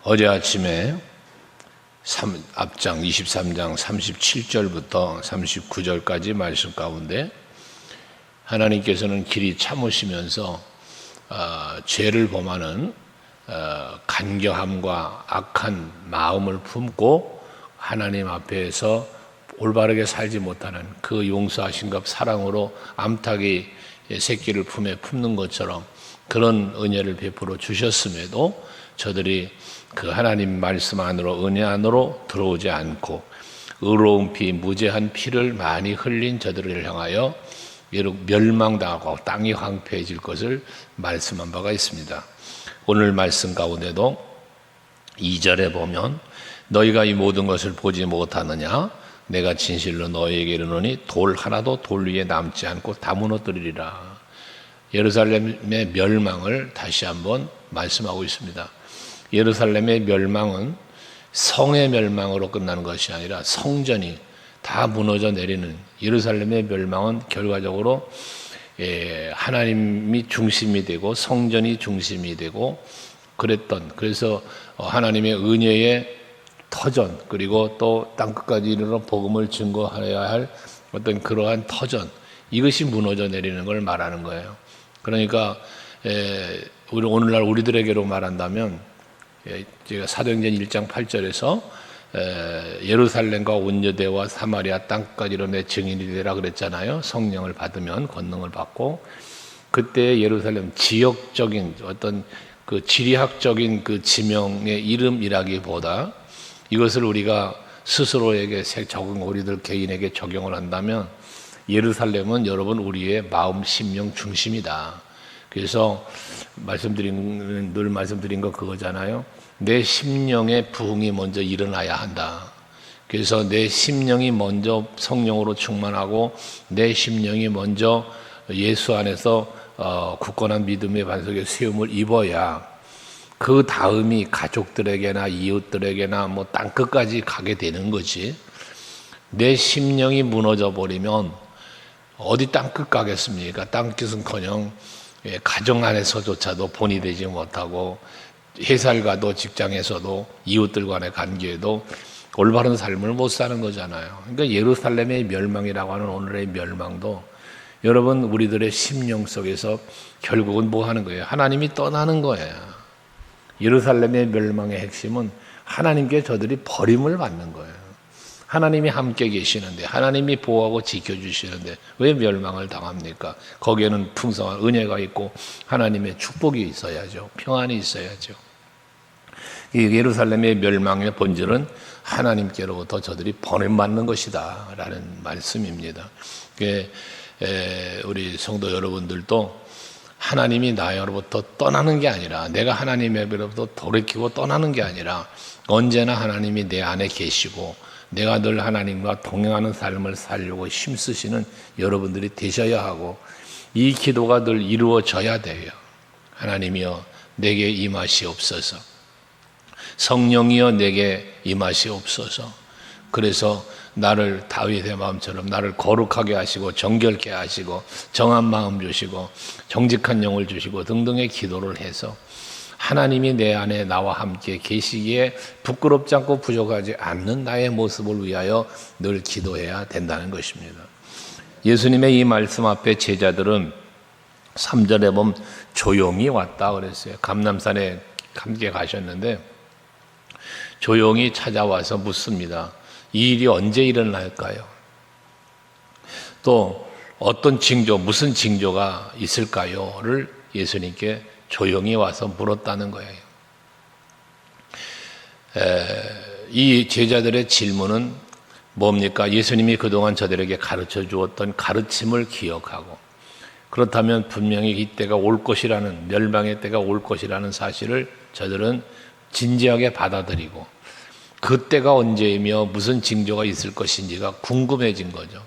어제 아침에 앞장 23장 37절부터 39절까지 말씀 가운데 하나님께서는 길이 참으시면서 죄를 범하는 간교함과 악한 마음을 품고 하나님 앞에서 올바르게 살지 못하는 그 용서하신가 사랑으로 암탉이 새끼를 품에 품는 것처럼 그런 은혜를 베풀어 주셨음에도 저들이 그 하나님 말씀 안으로, 은혜 안으로 들어오지 않고 의로운 피, 무죄한 피를 많이 흘린 저들을 향하여 멸망당하고 땅이 황폐해질 것을 말씀한 바가 있습니다. 오늘 말씀 가운데도 2절에 보면 너희가 이 모든 것을 보지 못하느냐? 내가 진실로 너희에게 이르노니 돌 하나도 돌 위에 남지 않고 다 무너뜨리리라. 예루살렘의 멸망을 다시 한번 말씀하고 있습니다. 예루살렘의 멸망은 성의 멸망으로 끝나는 것이 아니라 성전이 다 무너져 내리는, 예루살렘의 멸망은 결과적으로 하나님이 중심이 되고 성전이 중심이 되고 그래서 하나님의 은혜의 터전, 그리고 또 땅끝까지 이르러 복음을 증거하여야 할 어떤 그러한 터전, 이것이 무너져 내리는 걸 말하는 거예요. 그러니까 오늘날 우리들에게로 말한다면 제가 사도행전 1장 8절에서 예루살렘과 온 유대와 사마리아 땅까지로 내 증인이 되라 그랬잖아요. 성령을 받으면 권능을 받고, 그때 예루살렘 지역적인 어떤 그 지리학적인 그 지명의 이름이라기보다 이것을 우리가 스스로에게 우리들 개인에게 적용을 한다면 예루살렘은 여러분 우리의 마음 심령 중심이다. 그래서 늘 말씀드린 거 그거잖아요. 내 심령의 부흥이 먼저 일어나야 한다. 그래서 내 심령이 먼저 성령으로 충만하고 내 심령이 먼저 예수 안에서 굳건한 믿음의 반석에 세움을 입어야 그 다음이 가족들에게나 이웃들에게나 뭐 땅끝까지 가게 되는 거지. 내 심령이 무너져 버리면 어디 땅끝 가겠습니까? 땅끝은커녕 가정 안에서조차도 본이 되지 못하고 회사를 가도 직장에서도 이웃들 간의 관계에도 올바른 삶을 못 사는 거잖아요. 그러니까 예루살렘의 멸망이라고 하는 오늘의 멸망도 여러분 우리들의 심령 속에서 결국은 뭐 하는 거예요? 하나님이 떠나는 거예요. 예루살렘의 멸망의 핵심은 하나님께 저들이 버림을 받는 거예요. 하나님이 함께 계시는데, 하나님이 보호하고 지켜주시는데 왜 멸망을 당합니까? 거기에는 풍성한 은혜가 있고 하나님의 축복이 있어야죠. 평안이 있어야죠. 이 예루살렘의 멸망의 본질은 하나님께로부터 저들이 버림받는 것이다 라는 말씀입니다. 우리 성도 여러분들도 하나님이 나로부터 떠나는 게 아니라, 내가 하나님에게로부터 돌이키고 떠나는 게 아니라 언제나 하나님이 내 안에 계시고 내가 늘 하나님과 동행하는 삶을 살려고 힘쓰시는 여러분들이 되셔야 하고, 이 기도가 늘 이루어져야 돼요. 하나님이여 내게 임하시옵소서. 성령이여 내게 임하시옵소서. 그래서 나를 다윗의 마음처럼 나를 거룩하게 하시고 정결케 하시고 정한 마음 주시고 정직한 영을 주시고 등등의 기도를 해서 하나님이 내 안에 나와 함께 계시기에 부끄럽지 않고 부족하지 않는 나의 모습을 위하여 늘 기도해야 된다는 것입니다. 예수님의 이 말씀 앞에 제자들은 3절에 보면 조용히 왔다 그랬어요. 감람산에 함께 가셨는데 조용히 찾아와서 묻습니다. 이 일이 언제 일어날까요? 또 어떤 징조, 무슨 징조가 있을까요?를 예수님께 조용히 와서 물었다는 거예요. 이 제자들의 질문은 뭡니까? 예수님이 그동안 저들에게 가르쳐 주었던 가르침을 기억하고, 그렇다면 분명히 이때가 올 것이라는, 멸망의 때가 올 것이라는 사실을 저들은 진지하게 받아들이고 그때가 언제이며 무슨 징조가 있을 것인지가 궁금해진 거죠.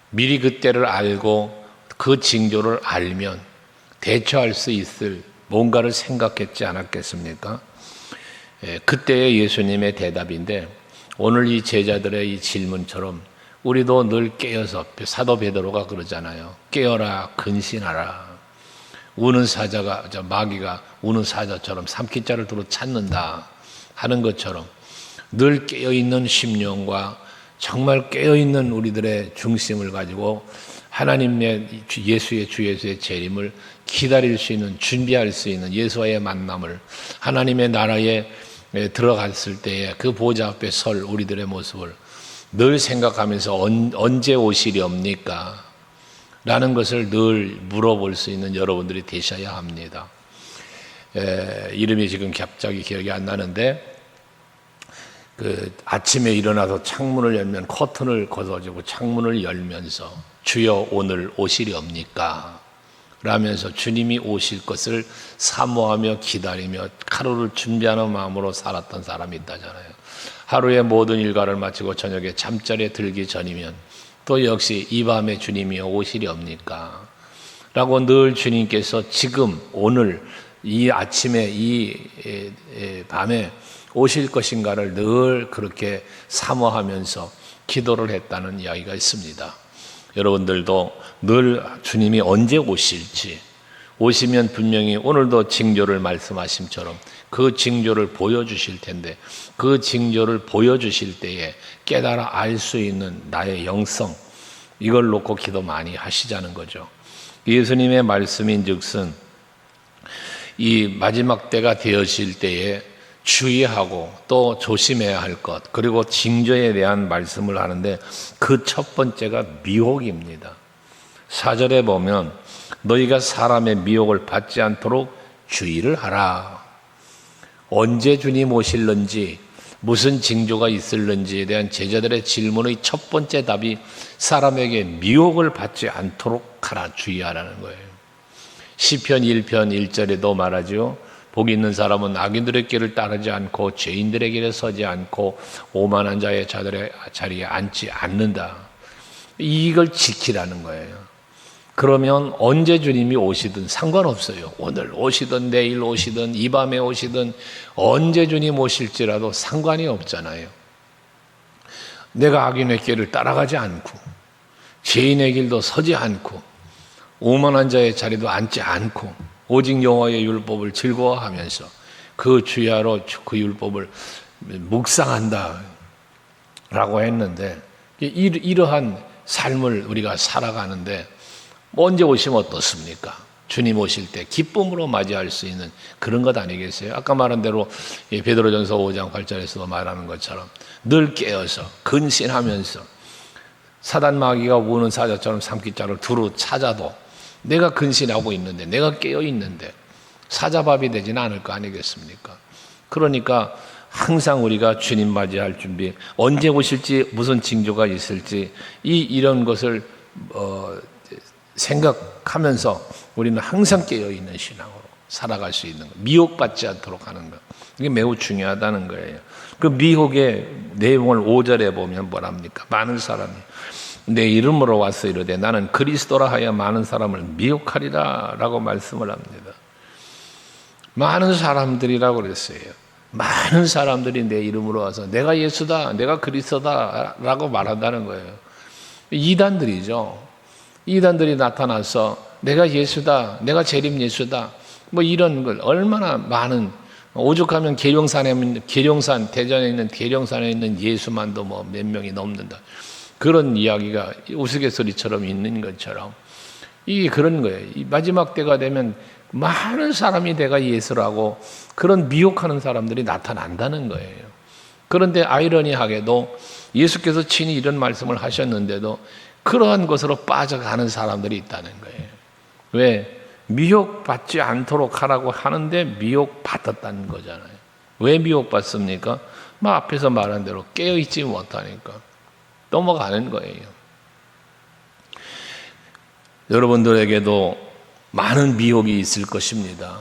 미리 그때를 알고 그 징조를 알면 대처할 수 있을 뭔가를 생각했지 않았겠습니까? 그때의 예수님의 대답인데, 오늘 이 제자들의 이 질문처럼 우리도 늘 깨어서, 사도 베드로가 그러잖아요. 깨어라, 근신하라. 우는 사자가, 마귀가 우는 사자처럼 삼키자를 두루 찾는다 하는 것처럼 늘 깨어있는 심령과 정말 깨어있는 우리들의 중심을 가지고 하나님의 예수의 주 예수의 재림을 기다릴 수 있는, 준비할 수 있는 예수와의 만남을, 하나님의 나라에 들어갔을 때에 그 보좌 앞에 설 우리들의 모습을 늘 생각하면서 언제 오시렵니까? 라는 것을 늘 물어볼 수 있는 여러분들이 되셔야 합니다. 이름이 지금 갑자기 기억이 안 나는데, 아침에 일어나서 창문을 열면 커튼을 걷어주고 창문을 열면서 주여 오늘 오시렵니까? 라면서 주님이 오실 것을 사모하며 기다리며 하루를 준비하는 마음으로 살았던 사람이 있다잖아요. 하루의 모든 일과를 마치고 저녁에 잠자리에 들기 전이면 또 역시 이 밤에 주님이 오시렵니까? 라고 늘 주님께서 지금 오늘 이 아침에 이 밤에 오실 것인가를 늘 그렇게 사모하면서 기도를 했다는 이야기가 있습니다. 여러분들도 늘 주님이 언제 오실지, 오시면 분명히 오늘도 징조를 말씀하심처럼 그 징조를 보여주실 텐데, 그 징조를 보여주실 때에 깨달아 알 수 있는 나의 영성, 이걸 놓고 기도 많이 하시자는 거죠. 예수님의 말씀인 즉슨 이 마지막 때가 되어질 때에 주의하고 또 조심해야 할 것, 그리고 징조에 대한 말씀을 하는데 그 첫 번째가 미혹입니다. 4절에 보면 너희가 사람의 미혹을 받지 않도록 주의를 하라. 언제 주님 오실는지, 무슨 징조가 있을는지에 대한 제자들의 질문의 첫 번째 답이 사람에게 미혹을 받지 않도록 하라, 주의하라는 거예요. 시편 1편 1절에도 말하죠. 복 있는 사람은 악인들의 길을 따르지 않고 죄인들의 길에 서지 않고 오만한 자의 자리에 앉지 않는다. 이걸 지키라는 거예요. 그러면 언제 주님이 오시든 상관없어요. 오늘 오시든 내일 오시든 이 밤에 오시든 언제 주님 오실지라도 상관이 없잖아요. 내가 악인의 길을 따라가지 않고 죄인의 길도 서지 않고 오만한 자의 자리도 앉지 않고 오직 여호와의 율법을 즐거워하면서 그 주야로 그 율법을 묵상한다 라고 했는데, 이러한 삶을 우리가 살아가는데 언제 오시면 어떻습니까? 주님 오실 때 기쁨으로 맞이할 수 있는 그런 것 아니겠어요? 아까 말한 대로 베드로전서 5장 8절에서도 말하는 것처럼 늘 깨어서 근신하면서 사단 마귀가 우는 사자처럼 삼키자를 두루 찾아도 내가 근신하고 있는데, 내가 깨어 있는데 사자밥이 되지는 않을 거 아니겠습니까? 그러니까 항상 우리가 주님 맞이할 준비, 언제 오실지 무슨 징조가 있을지 이런 것을 생각하면서 우리는 항상 깨어 있는 신앙으로 살아갈 수 있는 것, 미혹받지 않도록 하는 것, 이게 매우 중요하다는 거예요. 그 미혹의 내용을 5절에 보면 뭐랍니까? 많은 사람이 내 이름으로 와서 이르되 나는 그리스도라 하여 많은 사람을 미혹하리라 라고 말씀을 합니다. 많은 사람들이라고 그랬어요. 많은 사람들이 내 이름으로 와서 내가 예수다, 내가 그리스도다 라고 말한다는 거예요. 이단들이죠. 이단들이 나타나서 내가 예수다, 내가 재림 예수다, 뭐 이런 걸 얼마나 많은, 오죽하면 계룡산 대전에 있는 계룡산에 있는 예수만도 뭐 몇 명이 넘는다, 그런 이야기가 우스갯소리처럼 있는 것처럼 이게 그런 거예요. 이 마지막 때가 되면 많은 사람이 내가 예수라고 그런 미혹하는 사람들이 나타난다는 거예요. 그런데 아이러니하게도 예수께서 친히 이런 말씀을 하셨는데도 그러한 것으로 빠져가는 사람들이 있다는 거예요. 왜? 미혹받지 않도록 하라고 하는데 미혹받았다는 거잖아요. 왜 미혹받습니까? 앞에서 말한 대로 깨어있지 못하니까 넘어가는 거예요. 여러분들에게도 많은 미혹이 있을 것입니다.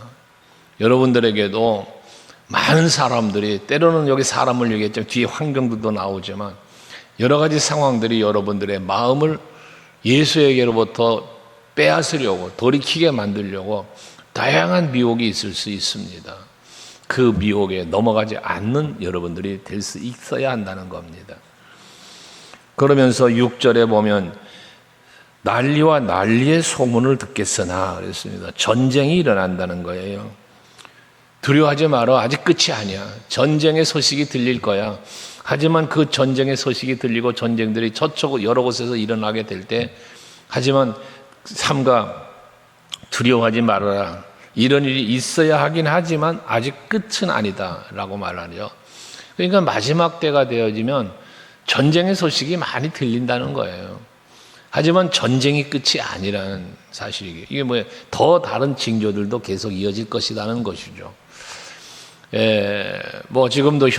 여러분들에게도 많은 사람들이, 때로는 여기 사람을 얘기했죠. 뒤에 환경들도 나오지만 여러 가지 상황들이 여러분들의 마음을 예수에게로부터 빼앗으려고, 돌이키게 만들려고 다양한 미혹이 있을 수 있습니다. 그 미혹에 넘어가지 않는 여러분들이 될 수 있어야 한다는 겁니다. 그러면서 6절에 보면 난리와 난리의 소문을 듣겠으나 그랬습니다. 전쟁이 일어난다는 거예요. 두려워하지 마라. 아직 끝이 아니야. 전쟁의 소식이 들릴 거야. 하지만 그 전쟁의 소식이 들리고 전쟁들이 저쪽 여러 곳에서 일어나게 될 때, 하지만 삼가 두려워하지 말아라. 이런 일이 있어야 하긴 하지만 아직 끝은 아니다라고 말하죠. 그러니까 마지막 때가 되어지면 전쟁의 소식이 많이 들린다는 거예요. 하지만 전쟁이 끝이 아니라는 사실이에요. 이게 뭐예요? 더 다른 징조들도 계속 이어질 것이라는 것이죠. 뭐 지금도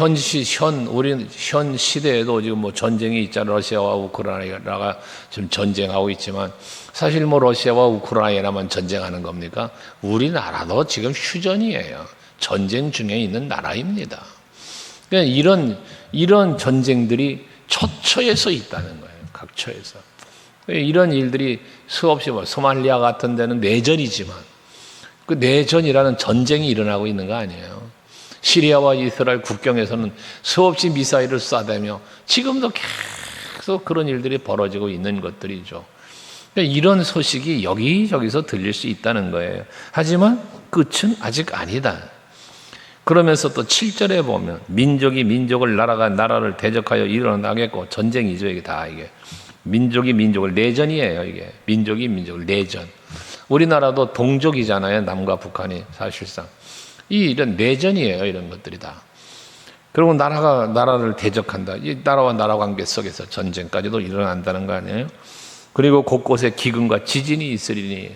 우리 현 시대에도 지금 뭐 전쟁이 있잖아요. 러시아와 우크라이나가 지금 전쟁하고 있지만 사실 뭐 러시아와 우크라이나만 전쟁하는 겁니까? 우리나라도 지금 휴전이에요. 전쟁 중에 있는 나라입니다. 그러니까 이런 전쟁들이 처처에서 있다는 거예요. 각처에서. 이런 일들이 수없이 소말리아 같은 데는 내전이지만 그 내전이라는 전쟁이 일어나고 있는 거 아니에요. 시리아와 이스라엘 국경에서는 수없이 미사일을 쏴대며 지금도 계속 그런 일들이 벌어지고 있는 것들이죠. 이런 소식이 여기저기서 들릴 수 있다는 거예요. 하지만 끝은 아직 아니다. 그러면서 또 7절에 보면 민족이 민족을 나라가 나라를 대적하여 일어나겠고 전쟁이죠. 이게 다 이게 민족이 민족을 내전이에요. 이게 민족이 민족을 내전. 우리나라도 동족이잖아요. 남과 북한이 사실상. 이런 내전이에요. 이런 것들이 다. 그리고 나라가 나라를 대적한다. 이 나라와 나라 관계 속에서 전쟁까지도 일어난다는 거 아니에요? 그리고 곳곳에 기근과 지진이 있으리니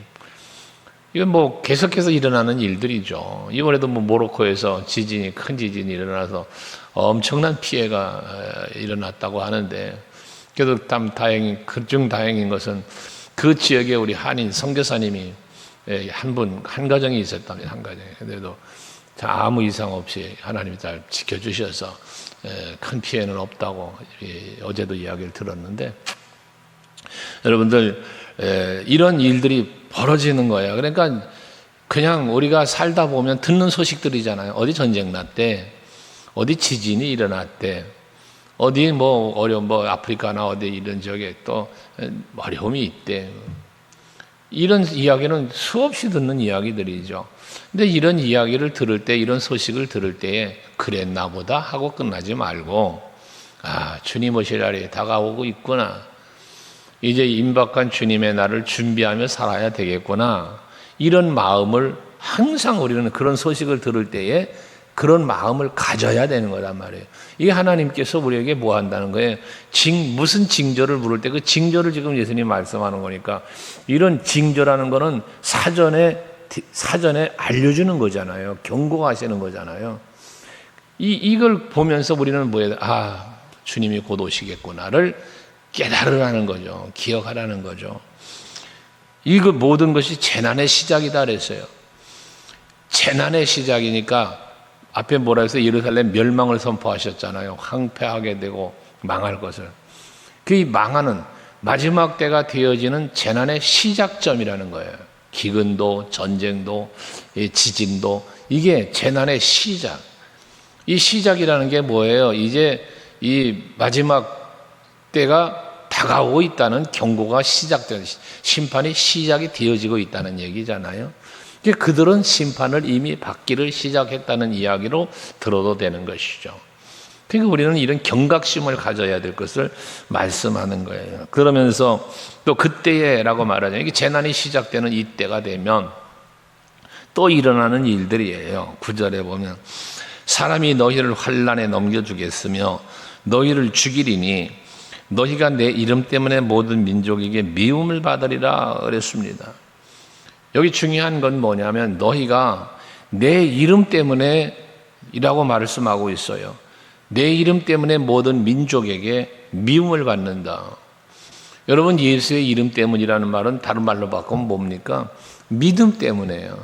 이건 뭐 계속해서 일어나는 일들이죠. 이번에도 뭐 모로코에서 큰 지진이 일어나서 엄청난 피해가 일어났다고 하는데 그래도 그중 다행인 것은 그 지역에 우리 한인 선교사님이 한 가정이 있었답니다. 한 가정에. 그래도 아무 이상 없이 하나님이 잘 지켜주셔서 큰 피해는 없다고 어제도 이야기를 들었는데 여러분들 이런 일들이 벌어지는 거예요. 그러니까 그냥 우리가 살다 보면 듣는 소식들이잖아요. 어디 전쟁 났대, 어디 지진이 일어났대, 어디 뭐 아프리카나 어디 이런 지역에 또 어려움이 있대. 이런 이야기는 수없이 듣는 이야기들이죠. 근데 이런 이야기를 들을 때, 이런 소식을 들을 때에 그랬나 보다 하고 끝나지 말고 주님 오실 날이 다가오고 있구나. 이제 임박한 주님의 날을 준비하며 살아야 되겠구나. 이런 마음을 항상 우리는 그런 소식을 들을 때에 그런 마음을 가져야 되는 거란 말이에요. 이게 하나님께서 우리에게 뭐 한다는 거예요? 무슨 징조를 물을 때 그 징조를 지금 예수님 말씀하는 거니까 이런 징조라는 거는 사전에 알려주는 거잖아요. 경고하시는 거잖아요. 이걸 보면서 우리는 뭐예요? 주님이 곧 오시겠구나를 깨달으라는 거죠. 기억하라는 거죠. 이거 모든 것이 재난의 시작이다 그랬어요. 재난의 시작이니까 앞에 뭐라 해서 예루살렘 멸망을 선포하셨잖아요. 황폐하게 되고 망할 것을. 그 망하는 마지막 때가 되어지는 재난의 시작점이라는 거예요. 기근도 전쟁도 지진도 이게 재난의 시작. 이 시작이라는 게 뭐예요? 이제 이 마지막 때가 다가오고 있다는 경고가 시작된 심판이 시작이 되어지고 있다는 얘기잖아요. 그들은 심판을 이미 받기를 시작했다는 이야기로 들어도 되는 것이죠. 그러니까 우리는 이런 경각심을 가져야 될 것을 말씀하는 거예요. 그러면서 또 그때에라고 말하죠. 이게 재난이 시작되는 이때가 되면 또 일어나는 일들이에요. 9절에 보면 사람이 너희를 환난에 넘겨주겠으며 너희를 죽이리니 너희가 내 이름 때문에 모든 민족에게 미움을 받으리라 그랬습니다. 여기 중요한 건 뭐냐면 너희가 내 이름 때문에 이라고 말씀하고 있어요. 내 이름 때문에 모든 민족에게 미움을 받는다. 여러분 예수의 이름 때문이라는 말은 다른 말로 바꾸면 뭡니까? 믿음 때문에요.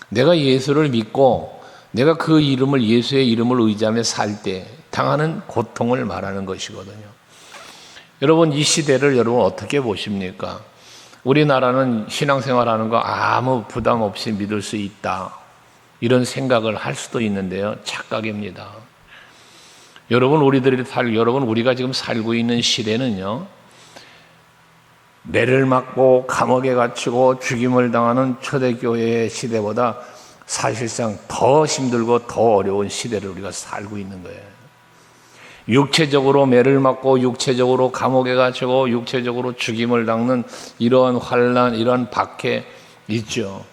내가 예수를 믿고 내가 그 이름을 예수의 이름을 의지하며 살 때 당하는 고통을 말하는 것이거든요. 여러분 이 시대를 여러분 어떻게 보십니까? 우리나라는 신앙생활하는 거 아무 부담 없이 믿을 수 있다. 이런 생각을 할 수도 있는데요. 착각입니다. 여러분 우리가 지금 살고 있는 시대는요. 매를 맞고 감옥에 갇히고 죽임을 당하는 초대교회의 시대보다 사실상 더 힘들고 더 어려운 시대를 우리가 살고 있는 거예요. 육체적으로 매를 맞고 육체적으로 감옥에 갇히고 육체적으로 죽임을 당하는 이러한 환난, 이러한 박해 있죠.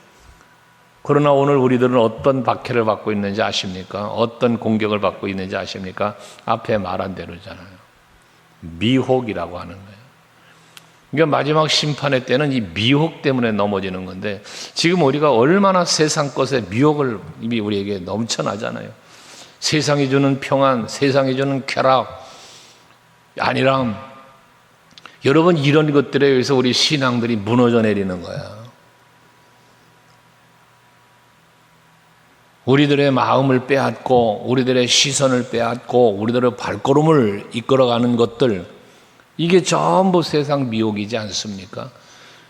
그러나 오늘 우리들은 어떤 박해를 받고 있는지 아십니까? 어떤 공격을 받고 있는지 아십니까? 앞에 말한 대로잖아요. 미혹이라고 하는 거예요. 그러니까 마지막 심판의 때는 이 미혹 때문에 넘어지는 건데, 지금 우리가 얼마나 세상 것에 미혹을 이미 우리에게 넘쳐나잖아요. 세상이 주는 평안, 세상이 주는 쾌락, 안일함. 여러분, 이런 것들에 의해서 우리 신앙들이 무너져 내리는 거야. 우리들의 마음을 빼앗고 우리들의 시선을 빼앗고 우리들의 발걸음을 이끌어가는 것들, 이게 전부 세상 미혹이지 않습니까?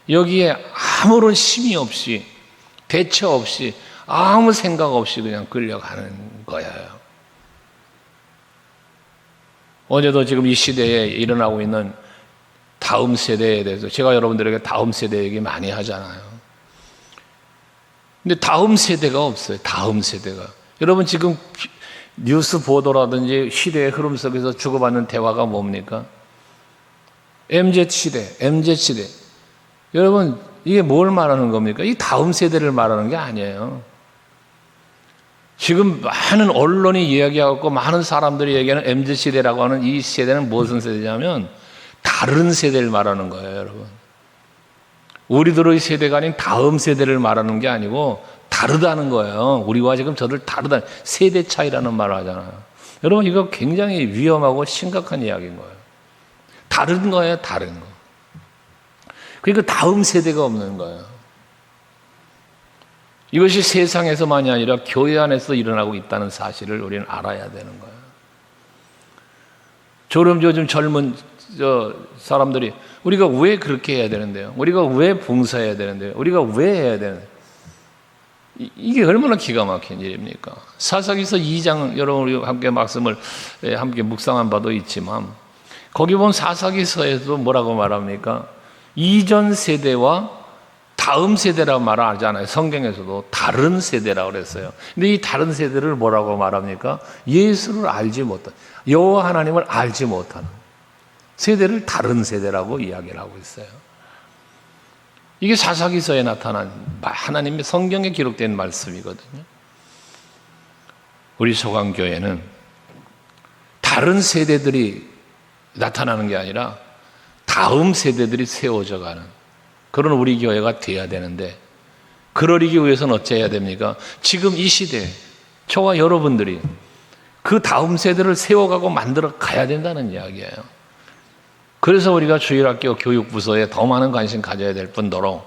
여기에 아무런 힘이 없이, 대처 없이, 아무 생각 없이 그냥 끌려가는 거예요. 어제도 지금 이 시대에 일어나고 있는 다음 세대에 대해서 제가 여러분들에게 다음 세대 얘기 많이 하잖아요. 근데 다음 세대가 없어요. 다음 세대가. 여러분, 지금 뉴스 보도라든지 시대의 흐름 속에서 주고받는 대화가 뭡니까? MZ시대, MZ시대. 여러분, 이게 뭘 말하는 겁니까? 이 다음 세대를 말하는 게 아니에요. 지금 많은 언론이 이야기하고 많은 사람들이 얘기하는 MZ시대라고 하는 이 세대는 무슨 세대냐면 다른 세대를 말하는 거예요, 여러분. 우리들의 세대가 아닌 다음 세대를 말하는 게 아니고 다르다는 거예요. 우리와 지금 저들 다르다. 세대 차이라는 말을 하잖아요. 여러분, 이거 굉장히 위험하고 심각한 이야기인 거예요. 다른 거예요, 다른 거. 그러니까 다음 세대가 없는 거예요. 이것이 세상에서만이 아니라 교회 안에서 일어나고 있다는 사실을 우리는 알아야 되는 거예요. 저런 요즘 젊은 사람들이 우리가 왜 그렇게 해야 되는데요? 우리가 왜 봉사해야 되는데요? 우리가 왜 해야 되는데요? 이게 얼마나 기가 막힌 일입니까? 사사기서 2장, 여러분 우리 함께 말씀을 함께 묵상한 바도 있지만 거기 보면 사사기서에도 뭐라고 말합니까? 이전 세대와 다음 세대라고 말하잖아요. 성경에서도 다른 세대라고 그랬어요. 근데 이 다른 세대를 뭐라고 말합니까? 예수를 알지 못한, 여호와 하나님을 알지 못하는 세대를 다른 세대라고 이야기를 하고 있어요. 이게 사사기서에 나타난 하나님의 성경에 기록된 말씀이거든요. 우리 소강교회는 다른 세대들이 나타나는 게 아니라 다음 세대들이 세워져 가는 그런 우리 교회가 돼야 되는데, 그러기 위해서는 어찌해야 됩니까? 지금 이 시대 저와 여러분들이 그 다음 세대를 세워가고 만들어 가야 된다는 이야기예요. 그래서 우리가 주일학교 교육부서에 더 많은 관심 가져야 될 뿐더러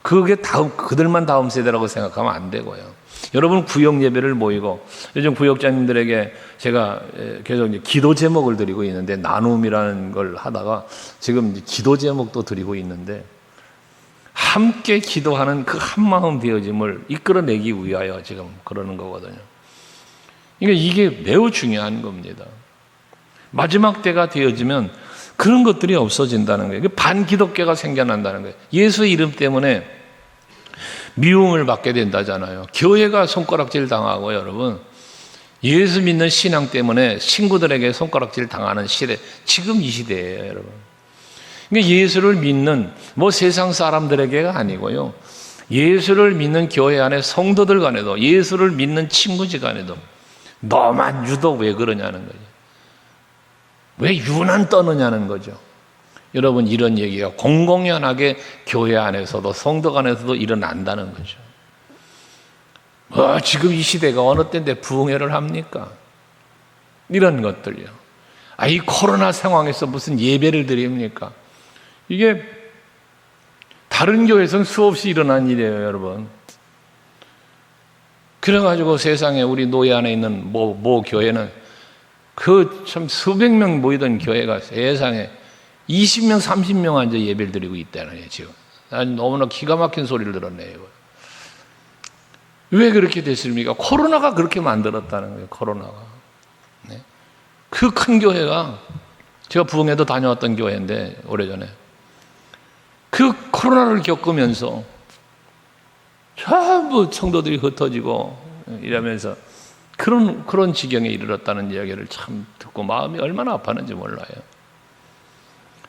그게 그들만 다음 세대라고 생각하면 안 되고요. 여러분, 구역 예배를 모이고 요즘 구역장님들에게 제가 계속 기도 제목을 드리고 있는데, 나눔이라는 걸 하다가 지금 기도 제목도 드리고 있는데, 함께 기도하는 그 한마음 되어짐을 이끌어내기 위하여 지금 그러는 거거든요. 그러니까 이게 매우 중요한 겁니다. 마지막 때가 되어지면 그런 것들이 없어진다는 거예요. 반기독교가 생겨난다는 거예요. 예수의 이름 때문에 미움을 받게 된다잖아요. 교회가 손가락질 당하고, 여러분, 예수 믿는 신앙 때문에 친구들에게 손가락질 당하는 시대, 지금 이 시대예요, 여러분. 그러니까 예수를 믿는 세상 사람들에게가 아니고요, 예수를 믿는 교회 안에 성도들 간에도, 예수를 믿는 친구지 간에도 너만 유독 왜 그러냐는 거죠. 왜 유난 떠느냐는 거죠. 여러분, 이런 얘기가 공공연하게 교회 안에서도 성도 간에서도 일어난다는 거죠. 지금 이 시대가 어느 때인데 부흥회를 합니까? 이런 것들요. 이 코로나 상황에서 무슨 예배를 드립니까? 이게 다른 교회에서는 수없이 일어난 일이에요, 여러분. 그래가지고 세상에 우리 노예 안에 있는 모 교회는 참 수백 명 모이던 교회가 세상에 20명, 30명 앉아 예배를 드리고 있다는 거예요, 지금. 너무나 기가 막힌 소리를 들었네요. 왜 그렇게 됐습니까? 코로나가 그렇게 만들었다는 거예요, 코로나가. 네. 그 큰 교회가, 제가 부흥회도 다녀왔던 교회인데, 오래전에. 그 코로나를 겪으면서 전부 성도들이 흩어지고 이러면서 그런 지경에 이르렀다는 이야기를 참 듣고 마음이 얼마나 아팠는지 몰라요.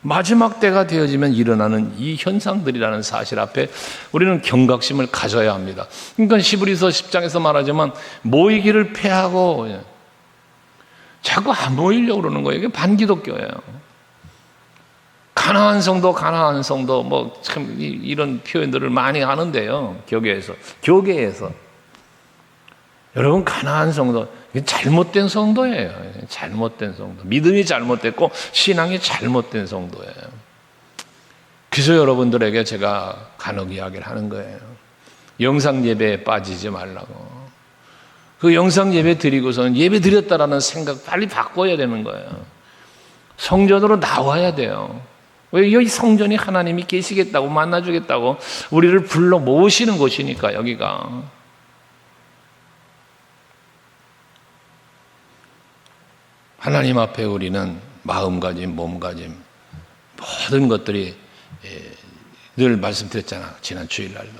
마지막 때가 되어지면 일어나는 이 현상들이라는 사실 앞에 우리는 경각심을 가져야 합니다. 그러니까 히브리서 10장에서 말하지만 모이기를 패하고 자꾸 안 모이려고 그러는 거예요. 이게 반기독교예요. 가난한 성도 뭐 참 이런 표현들을 많이 하는데요. 교계에서 여러분, 가난한 성도, 잘못된 성도예요. 잘못된 성도. 믿음이 잘못됐고 신앙이 잘못된 성도예요. 그래서 여러분들에게 제가 간혹 이야기를 하는 거예요. 영상 예배에 빠지지 말라고. 그 영상 예배 드리고서는 예배 드렸다라는 생각 빨리 바꿔야 되는 거예요. 성전으로 나와야 돼요. 왜? 이 성전이 하나님이 계시겠다고, 만나주겠다고 우리를 불러 모으시는 곳이니까 여기가. 하나님 앞에 우리는 마음가짐, 몸가짐 모든 것들이 늘 말씀드렸잖아, 지난 주일날도.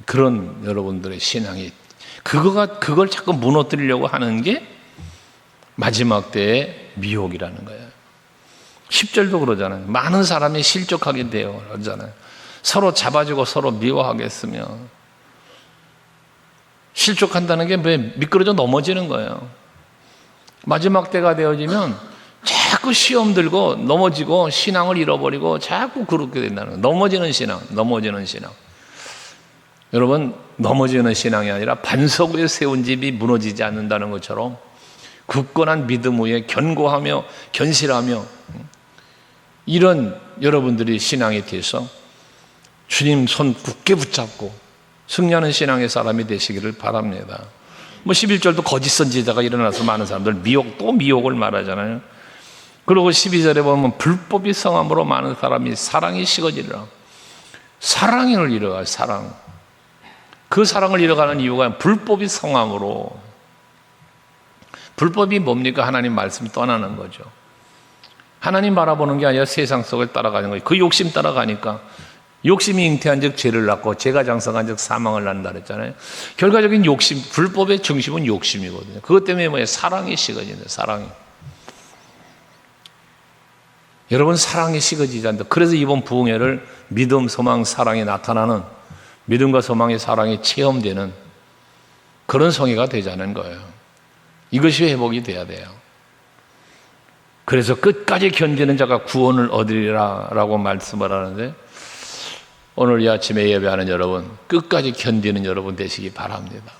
그런 여러분들의 신앙이 그걸 자꾸 무너뜨리려고 하는 게 마지막 때의 미혹이라는 거예요. 10절도 그러잖아요. 많은 사람이 실족하게 돼요. 그러잖아요. 서로 잡아주고 서로 미워하겠으며. 실족한다는 게 왜? 미끄러져 넘어지는 거예요. 마지막 때가 되어지면 자꾸 시험 들고 넘어지고 신앙을 잃어버리고 자꾸 그렇게 된다는 거예요. 넘어지는 신앙. 여러분, 넘어지는 신앙이 아니라 반석 위에 세운 집이 무너지지 않는다는 것처럼 굳건한 믿음 위에 견고하며 견실하며 이런 여러분들이 신앙에 대해서 주님 손 굳게 붙잡고 승리하는 신앙의 사람이 되시기를 바랍니다. 11절도 거짓 선지자가 일어나서 많은 사람들 미혹을 말하잖아요. 그리고 12절에 보면 불법이 성함으로 많은 사람이 사랑이 식어지리라. 사랑을 잃어가요. 사랑. 그 사랑을 잃어가는 이유가 불법이 성함으로. 불법이 뭡니까? 하나님 말씀 떠나는 거죠. 하나님 바라보는 게 아니라 세상 속을 따라가는 거예요. 그 욕심 따라가니까 욕심이 잉태한 즉 죄를 낳고 죄가 장성한 즉 사망을 낳는다 그랬잖아요. 결과적인 욕심, 불법의 중심은 욕심이거든요. 그것 때문에 뭐예요? 사랑이 식어지는, 사랑이. 여러분, 사랑이 식어지지 않는다. 그래서 이번 부흥회를 믿음, 소망, 사랑이 나타나는, 믿음과 소망의 사랑이 체험되는 그런 성회가 되자는 거예요. 이것이 회복이 돼야 돼요. 그래서 끝까지 견디는 자가 구원을 얻으리라 라고 말씀을 하는데, 오늘 이 아침에 예배하는 여러분, 끝까지 견디는 여러분 되시기 바랍니다.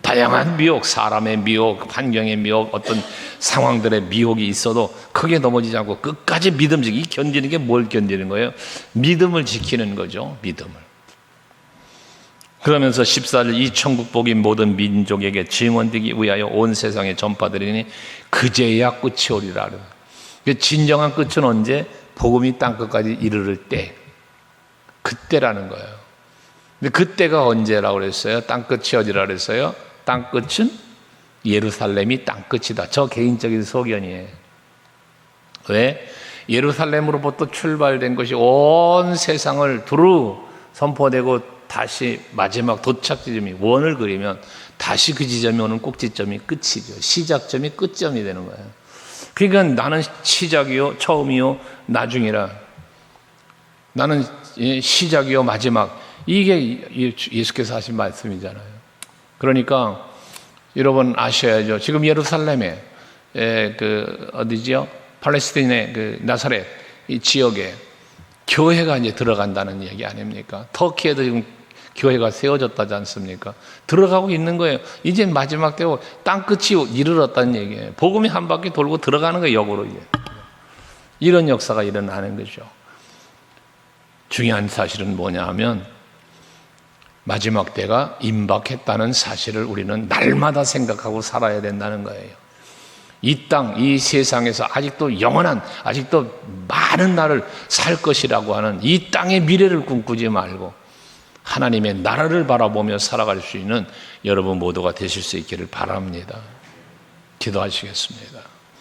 다양한 미혹, 사람의 미혹, 환경의 미혹, 어떤 상황들의 미혹이 있어도 크게 넘어지지 않고 끝까지 믿음직이 견디는 게 뭘 견디는 거예요? 믿음을 지키는 거죠. 믿음을. 그러면서 14절 이 천국 복이 모든 민족에게 증언되기 위하여 온 세상에 전파되리니 그제야 끝이 오리라. 진정한 끝은 언제? 복음이 땅끝까지 이르를 때, 그때라는 거예요. 근데 그때가 언제라고 그랬어요? 땅끝이 어디라 그랬어요? 땅끝은 예루살렘이 땅끝이다. 저 개인적인 소견이에요. 왜? 예루살렘으로부터 출발된 것이 온 세상을 두루 선포되고 다시 마지막 도착 지점이 원을 그리면 다시 그 지점이 오는 꼭지점이 끝이죠. 시작점이 끝점이 되는 거예요. 그러니까 나는 시작이요, 처음이요, 나중이라. 나는 시작이요, 마지막. 이게 예수께서 하신 말씀이잖아요. 그러니까 여러분 아셔야죠. 지금 예루살렘에 어디지요? 팔레스타인의 그 나사렛 이 지역에 교회가 이제 들어간다는 얘기 아닙니까? 터키에도 지금 교회가 세워졌다지 않습니까? 들어가고 있는 거예요. 이제 마지막 때고 땅끝이 이르렀다는 얘기예요. 복음이 한 바퀴 돌고 들어가는 거예요, 역으로. 이제. 이런 역사가 일어나는 거죠. 중요한 사실은 뭐냐 하면 마지막 때가 임박했다는 사실을 우리는 날마다 생각하고 살아야 된다는 거예요. 이 땅, 이 세상에서 아직도 영원한, 아직도 많은 날을 살 것이라고 하는 이 땅의 미래를 꿈꾸지 말고 하나님의 나라를 바라보며 살아갈 수 있는 여러분 모두가 되실 수 있기를 바랍니다. 기도하시겠습니다.